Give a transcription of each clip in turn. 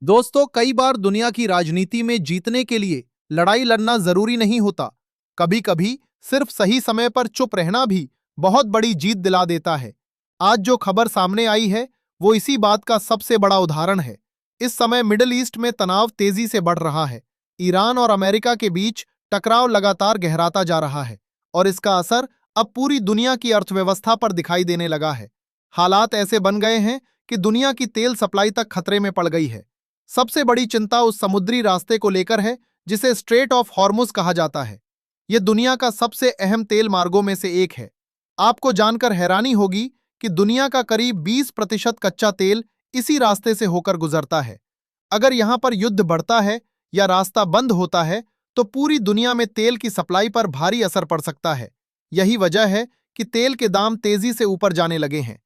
दोस्तों, कई बार दुनिया की राजनीति में जीतने के लिए लड़ाई लड़ना जरूरी नहीं होता। कभी कभी सिर्फ सही समय पर चुप रहना भी बहुत बड़ी जीत दिला देता है। आज जो खबर सामने आई है वो इसी बात का सबसे बड़ा उदाहरण है। इस समय मिडिल ईस्ट में तनाव तेजी से बढ़ रहा है। ईरान और अमेरिका के बीच टकराव लगातार गहराता जा रहा है और इसका असर अब पूरी दुनिया की अर्थव्यवस्था पर दिखाई देने लगा है। हालात ऐसे बन गए हैं कि दुनिया की तेल सप्लाई तक खतरे में पड़ गई है। सबसे बड़ी चिंता उस समुद्री रास्ते को लेकर है जिसे स्ट्रेट ऑफ हॉर्मुज कहा जाता है। यह दुनिया का सबसे अहम तेल मार्गों में से एक है। आपको जानकर हैरानी होगी कि दुनिया का करीब 20% कच्चा तेल इसी रास्ते से होकर गुजरता है। अगर यहां पर युद्ध बढ़ता है या रास्ता बंद होता है तो पूरी दुनिया में तेल की सप्लाई पर भारी असर पड़ सकता है। यही वजह है कि तेल के दाम तेजी से ऊपर जाने लगे हैं।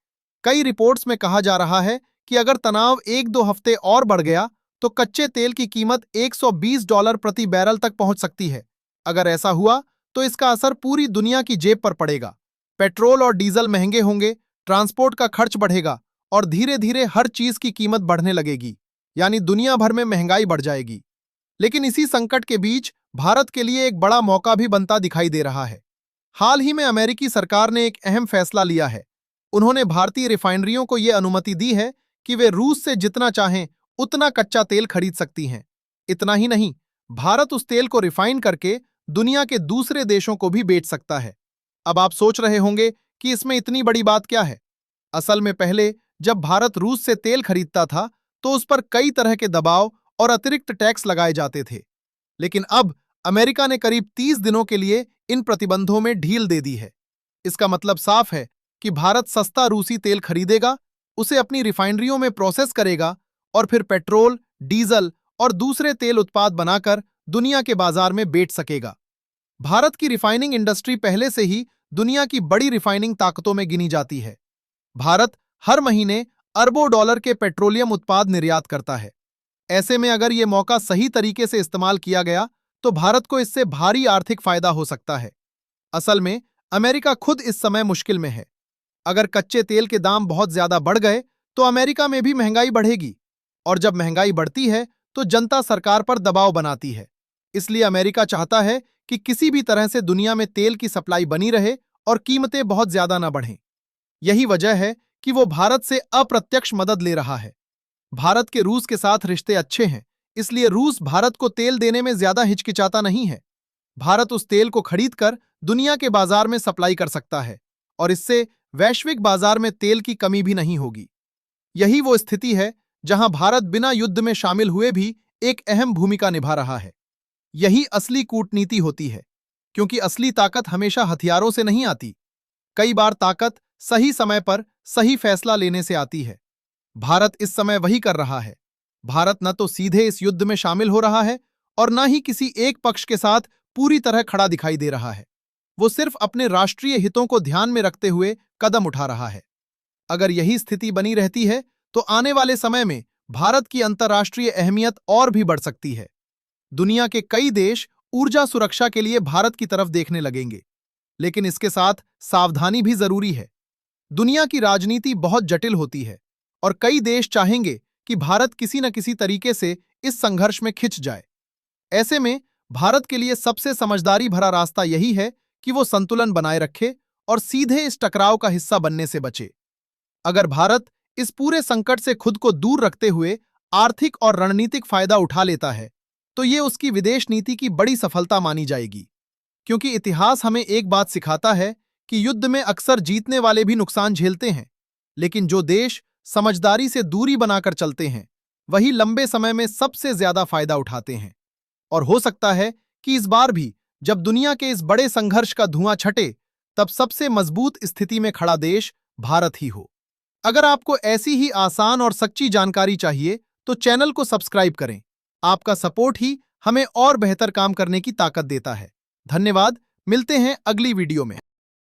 कई रिपोर्ट्स में कहा जा रहा है कि अगर तनाव 1-2 हफ्ते और बढ़ गया तो कच्चे तेल की कीमत $120 प्रति बैरल तक पहुंच सकती है। अगर ऐसा हुआ तो इसका असर पूरी दुनिया की जेब पर पड़ेगा। पेट्रोल और डीजल महंगे होंगे, ट्रांसपोर्ट का खर्च बढ़ेगा और धीरे धीरे हर चीज की कीमत बढ़ने लगेगी, यानी दुनिया भर में महंगाई बढ़ जाएगी। लेकिन इसी संकट के बीच भारत के लिए एक बड़ा मौका भी बनता दिखाई दे रहा है। हाल ही में अमेरिकी सरकार ने एक अहम फैसला लिया है। उन्होंने भारतीय रिफाइनरियों को यह अनुमति दी है कि वे रूस से जितना चाहें उतना कच्चा तेल खरीद सकती हैं। इतना ही नहीं, भारत उस तेल को रिफाइन करके दुनिया के दूसरे देशों को भी बेच सकता है। अब आप सोच रहे होंगे कि इसमें इतनी बड़ी बात क्या है। असल में पहले जब भारत रूस से तेल खरीदता था तो उस पर कई तरह के दबाव और अतिरिक्त टैक्स लगाए जाते थे। लेकिन अब अमेरिका ने करीब 30 दिनों के लिए इन प्रतिबंधों में ढील दे दी है। इसका मतलब साफ है कि भारत सस्ता रूसी तेल खरीदेगा, उसे अपनी रिफाइनरियों में प्रोसेस करेगा और फिर पेट्रोल, डीजल और दूसरे तेल उत्पाद बनाकर दुनिया के बाजार में बेच सकेगा। भारत की रिफाइनिंग इंडस्ट्री पहले से ही दुनिया की बड़ी रिफाइनिंग ताकतों में गिनी जाती है। भारत हर महीने अरबों डॉलर के पेट्रोलियम उत्पाद निर्यात करता है। ऐसे में अगर यह मौका सही तरीके से इस्तेमाल किया गया तो भारत को इससे भारी आर्थिक फायदा हो सकता है। असल में अमेरिका खुद इस समय मुश्किल में है। अगर कच्चे तेल के दाम बहुत ज्यादा बढ़ गए तो अमेरिका में भी महंगाई बढ़ेगी और जब महंगाई बढ़ती है तो जनता सरकार पर दबाव बनाती है। इसलिए अमेरिका चाहता है कि किसी भी तरह से दुनिया में तेल की सप्लाई बनी रहे और कीमतें बहुत ज्यादा न बढ़ें। यही वजह है कि वो भारत से अप्रत्यक्ष मदद ले रहा है। भारत के रूस के साथ रिश्ते अच्छे हैं, इसलिए रूस भारत को तेल देने में ज्यादा हिचकिचाता नहीं है। भारत उस तेल को खरीदकर दुनिया के बाजार में सप्लाई कर सकता है और इससे वैश्विक बाजार में तेल की कमी भी नहीं होगी। यही वो स्थिति है जहां भारत बिना युद्ध में शामिल हुए भी एक अहम भूमिका निभा रहा है। यही असली कूटनीति होती है, क्योंकि असली ताकत हमेशा हथियारों से नहीं आती। कई बार ताकत सही समय पर सही फैसला लेने से आती है। भारत इस समय वही कर रहा है। भारत न तो सीधे इस युद्ध में शामिल हो रहा है और न ही किसी एक पक्ष के साथ पूरी तरह खड़ा दिखाई दे रहा है। वो सिर्फ अपने राष्ट्रीय हितों को ध्यान में रखते हुए कदम उठा रहा है। अगर यही स्थिति बनी रहती है तो आने वाले समय में भारत की अंतर्राष्ट्रीय अहमियत और भी बढ़ सकती है। दुनिया के कई देश ऊर्जा सुरक्षा के लिए भारत की तरफ देखने लगेंगे। लेकिन इसके साथ सावधानी भी जरूरी है। दुनिया की राजनीति बहुत जटिल होती है और कई देश चाहेंगे कि भारत किसी न किसी तरीके से इस संघर्ष में खिंच जाए। ऐसे में भारत के लिए सबसे समझदारी भरा रास्ता यही है कि वो संतुलन बनाए रखे और सीधे इस टकराव का हिस्सा बनने से बचे। अगर भारत इस पूरे संकट से खुद को दूर रखते हुए आर्थिक और रणनीतिक फायदा उठा लेता है तो ये उसकी विदेश नीति की बड़ी सफलता मानी जाएगी। क्योंकि इतिहास हमें एक बात सिखाता है कि युद्ध में अक्सर जीतने वाले भी नुकसान झेलते हैं, लेकिन जो देश समझदारी से दूरी बनाकर चलते हैं वही लंबे समय में सबसे ज्यादा फायदा उठाते हैं। और हो सकता है कि इस बार भी जब दुनिया के इस बड़े संघर्ष का धुआं छटे तब सबसे मजबूत स्थिति में खड़ा देश भारत ही हो। अगर आपको ऐसी ही आसान और सच्ची जानकारी चाहिए तो चैनल को सब्सक्राइब करें। आपका सपोर्ट ही हमें और बेहतर काम करने की ताकत देता है। धन्यवाद। मिलते हैं अगली वीडियो में।